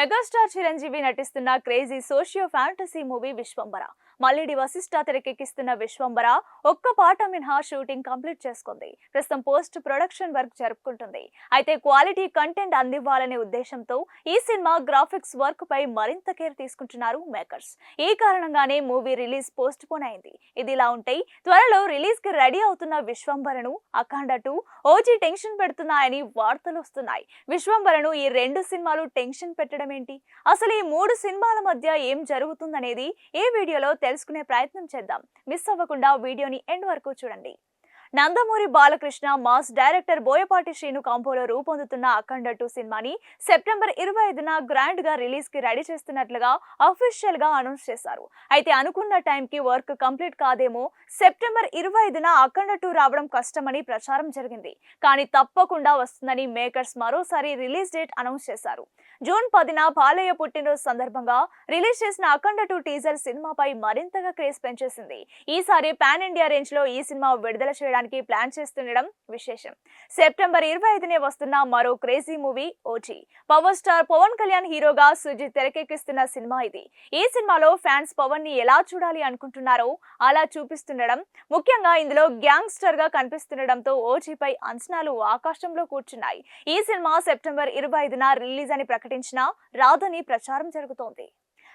Megastar Chiranjeevi నటిస్తున్న crazy socio fantasy movie Vishwambhara. Mallidi Vassishta తెరకెక్కిస్తున్న విశ్వంబర ఒక్క పాట మినహా షూటింగ్ కంప్లీట్ చేసుకుంది. ప్రస్తుతం పోస్ట్ ప్రొడక్షన్ వర్క్ జరుపుకుంటుంది. అయితే క్వాలిటీ కంటెంట్ అందివ్వాలనే ఉద్దేశంతో ఈ సినిమా గ్రాఫిక్స్ వర్క్ పై మరింత కేర్ తీసుకుంటున్నారు మేకర్స్. ఈ కారణంగానే మూవీ రిలీజ్ పోస్ట్ పోన్ అయింది. ఇదిలా ఉంటే త్వరలో రిలీజ్ కి రెడీ అవుతున్న విశ్వంబరను అఖండ 2 ఓజీ టెన్షన్ పెడుతున్నాయని వార్తలు వస్తున్నాయి. విశ్వంబరను ఈ రెండు సినిమాలు టెన్షన్ పెట్టడం ఏంటి, అసలు ఈ మూడు సినిమాల మధ్య ఏం జరుగుతుందనేది ఈ వీడియోలో తెలుసుకునే ప్రయత్నం చేద్దాం. మిస్ అవ్వకుండా వీడియోని ఎండ్ వరకు చూడండి. నందమూరి బాలకృష్ణ మాస్ డైరెక్టర్ బోయపాటి శ్రీను కాంపోలో రూపొందుతున్న అఖండ 2 సినిమాని సెప్టెంబర్ 25న గ్రాండ్ గా రిలీజ్ కి రెడీ చేస్తున్నట్లుగా అఫీషియల్ గా అనౌన్స్ చేశారు. అయితే అనుకున్న టైం కి వర్క్ కంప్లీట్ కాదేమో, సెప్టెంబర్ 25న అఖండ 2 రావడం కష్టమని ప్రచారం జరిగింది. కానీ తప్పకుండా వస్తుందని మేకర్స్ మరోసారి రిలీజ్ డేట్ అనౌన్స్ చేశారు. జూన్ 10న బాలయ్య పుట్టినరోజు సందర్భంగా రిలీజ్ చేసిన అఖండ 2 టీజర్ సినిమాపై మరింతగా క్రేజ్ పెంచేసింది. ఈసారి పాన్ ఇండియా రేంజ్ లో ఈ సినిమా విడుదల చేయడానికి ప్లాన్ చేస్తుండడం విశేషం. సెప్టెంబర్ 25నే వస్తున్న మరో crazy movie OG. Power star Pawan Kalyan హీరోగా సుజిత్ తెరకెక్కిస్తున్న సినిమా ఇది. ఈ సినిమాలో ఫ్యాన్స్ పవన్ ని ఎలా చూడాలి అనుకుంటున్నారో అలా చూపిస్తుండడం, ముఖ్యంగా ఇందులో గ్యాంగ్స్టర్ గా కనిపిస్తుండడంతో ఓజీపై అంచనాలు ఆకాశంలో కూర్చున్నాయి. ఈ సినిమా సెప్టెంబర్ 25న రిలీజ్ అని ప్రకటించినా రాదని ప్రచారం జరుగుతోంది.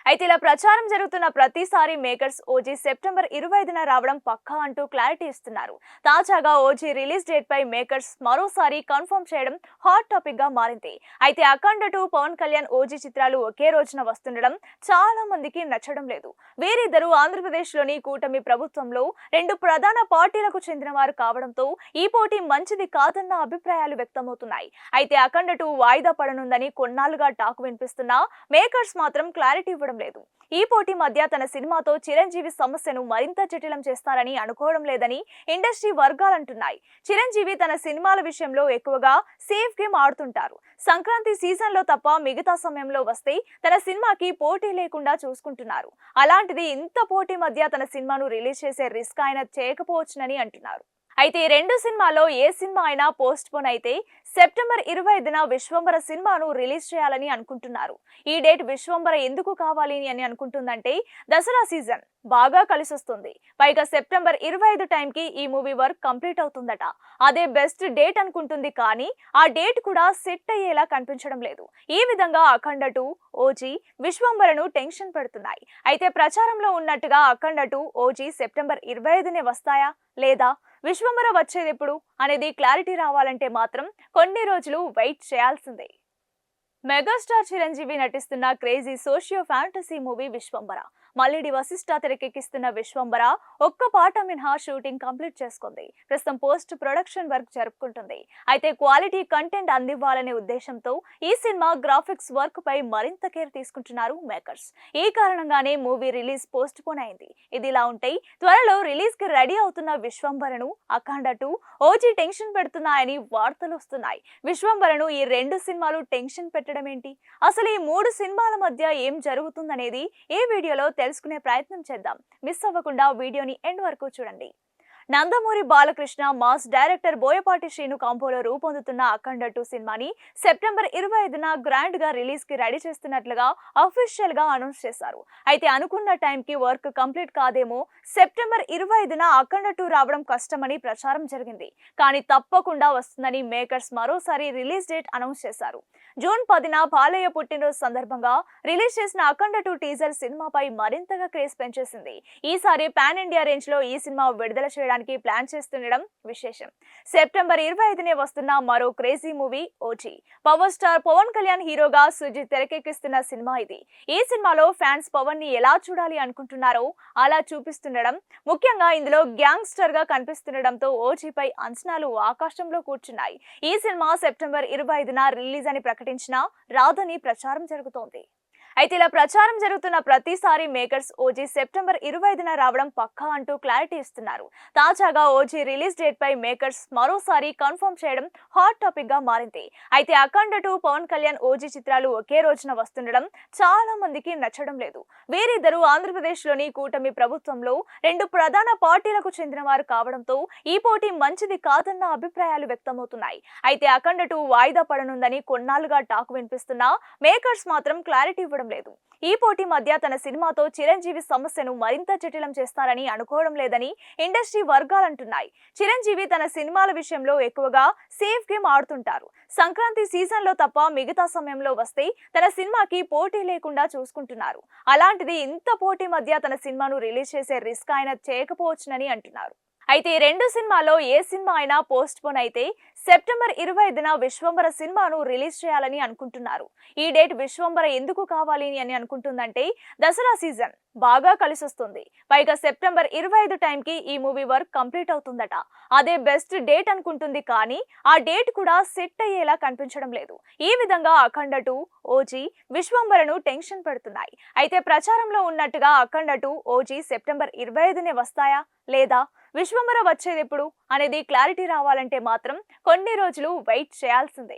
అయితే ఇలా ప్రచారం జరుగుతున్న ప్రతిసారి మేకర్స్ ఓజీ సెప్టెంబర్ 25న రావడం పక్కా అంటూ క్లారిటీ ఇస్తున్నారు. తాజాగా ఓజీ రిలీజ్ డేట్ పై మేకర్స్ మరోసారి కన్ఫర్మ్ చేయడం హాట్ టాపిక్ గా మారింది. అయితే అఖండ 2 పవన్ కళ్యాణ్ ఓజీ చిత్రాలు ఒకే రోజున వస్తుండడం చాలా మందికి నచ్చడం లేదు. వీరిద్దరూ ఆంధ్రప్రదేశ్ లోని కూటమి ప్రభుత్వంలో రెండు ప్రధాన పార్టీలకు చెందిన వారు కావడంతో ఈ పోటీ మంచిది కాదన్న అభిప్రాయాలు వ్యక్తమవుతున్నాయి. అయితే అఖండ 2 వాయిదా పడనుందని కొన్నాళ్లుగా టాక్ వినిపిస్తున్నా మేకర్స్ మాత్రం క్లారిటీ ఇవ్వడం లేదు. ఈ పోటీ మధ్య తన సినిమాతో చిరంజీవి సమస్యను మరింత జటిలం చేస్తారని అనుకోవడం లేదని ఇండస్ట్రీ వర్గాలంటున్నాయి. చిరంజీవి తన సినిమాల విషయంలో ఎక్కువగా సేఫ్ గేమ్ ఆడుతుంటారు. సంక్రాంతి సీజన్ లో తప్ప మిగతా సమయంలో వస్తే తన సినిమాకి పోటీ లేకుండా చూసుకుంటున్నారు. అలాంటిది ఇంత పోటీ మధ్య తన సినిమాను రిలీజ్ చేసే రిస్క్ ఆయన చేయకపోవచ్చునని అంటున్నారు. అయితే ఈ రెండు సినిమాలో ఏ సినిమా అయినా పోస్ట్ పోన్ అయితే సెప్టెంబర్ 25న విశ్వంబర సినిమాను రిలీజ్ చేయాలని అనుకుంటున్నారు. ఈ డేట్ విశ్వంబర ఎందుకు కావాలి అని అనుకుంటుందంటే దసరా సీజన్ బాగా కలిసొస్తుంది. పైగా సెప్టెంబర్ 25 టైంకి ఈ మూవీ వర్క్ కంప్లీట్ అవుతుందట. అదే బెస్ట్ డేట్ అనుకుంటుంది, కానీ ఆ డేట్ కూడా సెట్ అయ్యేలా కనిపించడం లేదు. ఈ విధంగా అఖండ 2 ఓజీ విశ్వంబరను టెన్షన్ పెడుతున్నాయి. అయితే ప్రచారంలో ఉన్నట్టుగా అఖండ 2 ఓజీ సెప్టెంబర్ 25నే వస్తాయా లేదా విశ్వంబర వచ్చేదెప్పుడు అనేది క్లారిటీ రావాలంటే మాత్రం కొన్ని రోజులు వెయిట్ చేయాల్సిందే. మెగాస్టార్ చిరంజీవి నటిస్తున్న crazy socio fantasy movie Vishwambhara. Mallidi Vassishta తెరకెక్కిస్తున్న విశ్వంబర ఒక్క పాట మినహా షూటింగ్ కంప్లీట్ చేసుకుంది. ప్రస్తుతం పోస్ట్ ప్రొడక్షన్ వర్క్ జరుపుకుంటుంది. అయితే క్వాలిటీ కంటెంట్ అందివ్వాలనే ఉద్దేశంతో ఈ సినిమా గ్రాఫిక్స్ వర్క్ పై మరింత కేర్ తీసుకుంటున్నారు మేకర్స్. ఈ కారణంగానే మూవీ రిలీజ్ పోస్ట్ పోన్ అయింది. ఇదిలా ఉంటే త్వరలో రిలీజ్ కి రెడీ అవుతున్న విశ్వంబరను అఖండ 2 ఓజీ టెన్షన్ పెడుతున్నాయని వార్తలు వస్తున్నాయి. విశ్వంబరను ఈ రెండు సినిమాలు టెన్షన్ పెట్టడం ఏంటి, అసలు ఈ మూడు సినిమాల మధ్య ఏం జరుగుతుందనేది ఈ వీడియోలో తెలుసుకునే ప్రయత్నం చేద్దాం. మిస్ అవ్వకుండా వీడియోని ఎండ్ వరకు చూడండి. నందమూరి బాలకృష్ణ మాస్ డైరెక్టర్ బోయపాటి శ్రీను కాంపోలో రూపొందుతున్న అఖండ 2 సినిమాని సెప్టెంబర్ 25న గ్రాండ్ గా రిలీజ్ కి రెడీ చేస్తున్నట్లుగా అఫీషియల్ గా అనౌన్స్ చేశారు. అయితే అనుకున్న టైం కి వర్క్ కంప్లీట్ కాదేమో, సెప్టెంబర్ 25న అఖండ 2 రావడం కష్టమని ప్రచారం జరిగింది. కానీ తప్పకుండా వస్తుందని మేకర్స్ మరోసారి రిలీజ్ డేట్ అనౌన్స్ చేశారు. జూన్ 10న బాలయ్య పుట్టినరోజు సందర్భంగా రిలీజ్ చేసిన అఖండ 2 టీజర్ సినిమాపై మరింతగా క్రేజ్ పెంచేసింది. ఈసారి పాన్ ఇండియా రేంజ్ లో ఈ సినిమా విడుదల చేయడానికి ప్లాన్ చేస్తుండడం విశేషం. సెప్టెంబర్ 25నే వస్తున్న మరో crazy movie OG. Power star Pawan Kalyan హీరోగా సుజిత్ తెరకెక్కిస్తున్న సినిమా ఇది. ఈ సినిమాలో ఫ్యాన్స్ పవన్ ని ఎలా చూడాలి అనుకుంటున్నారో అలా చూపిస్తుండడం, ముఖ్యంగా ఇందులో గ్యాంగ్స్టర్ గా కనిపిస్తుండడంతో ఓజీపై అంచనాలు ఆకాశంలో కూర్చున్నాయి. ఈ సినిమా సెప్టెంబర్ 25న రిలీజ్ అని ప్రకటించినా రాదని ప్రచారం జరుగుతోంది. అయితే ఇలా ప్రచారం జరుగుతున్న ప్రతిసారి మేకర్స్ ఓజీ సెప్టెంబర్ 25న రావడం పక్కా అంటూ క్లారిటీ ఇస్తున్నారు. తాజాగా ఓజీ రిలీజ్ డేట్ పై మేకర్స్ మరోసారి కన్ఫర్మ్ చేయడం హాట్ టాపిక్ గా మారింది. అయితే అఖండ 2, పవన్ కళ్యాణ్ ఓజీ చిత్రాలు ఒకే రోజున వస్తుండడం చాలా మందికి నచ్చడం లేదు. వీరిద్దరూ ఆంధ్రప్రదేశ్ లోని కూటమి ప్రభుత్వంలో 2 ప్రధాన పార్టీలకు చెందిన వారు కావడంతో ఈ పోటీ మంచిది కాదన్న అభిప్రాయాలు వ్యక్తమవుతున్నాయి. అయితే అఖండ 2 వాయిదా పడనుందని కొన్నాళ్లుగా టాక్ వినిపిస్తున్నా మేకర్స్ మాత్రం క్లారిటీ ఇవ్వడం లేదు. ఈ పోటీ మధ్య తన సినిమాతో చిరంజీవి సమస్యను మరింత జటిలం చేస్తారని అనుకోవడం లేదని ఇండస్ట్రీ వర్గాలంటున్నాయి. చిరంజీవి తన సినిమాల విషయంలో ఎక్కువగా సేఫ్ గేమ్ ఆడుతుంటారు. సంక్రాంతి సీజన్ లో తప్ప మిగతా సమయంలో వస్తే తన సినిమాకి పోటీ లేకుండా చూసుకుంటున్నారు. అలాంటిది ఇంత పోటీ మధ్య తన సినిమాను రిలీజ్ చేసే రిస్క్ ఆయన చేయకపోవచ్చునని అంటున్నారు. అయితే ఈ 2 సినిమాలో ఏ సినిమా అయినా పోస్ట్ పోన్ అయితే సెప్టెంబర్ 25న విశ్వంబర సినిమాను రిలీజ్ చేయాలని అనుకుంటున్నారు. ఈ డేట్ విశ్వంబర ఎందుకు కావాలి అని అనుకుంటుందంటే దసరా సీజన్ బాగా కలిసొస్తుంది. పైగా సెప్టెంబర్ 25 టైంకి ఈ మూవీ వర్క్ కంప్లీట్ అవుతుందట. అదే బెస్ట్ డేట్ అనుకుంటుంది, కానీ ఆ డేట్ కూడా సెట్ అయ్యేలా కనిపించడం లేదు. ఈ విధంగా అఖండ 2, ఓజీ, విశ్వంబరను టెన్షన్ పెడుతున్నాయి. అయితే ప్రచారంలో ఉన్నట్టుగా అఖండ 2, ఓజీ సెప్టెంబర్ 25నే వస్తాయా లేదా విశ్వంబర వచ్చేదెప్పుడు అనేది క్లారిటీ రావాలంటే మాత్రం కొన్ని రోజులు వెయిట్ చేయాల్సిందే.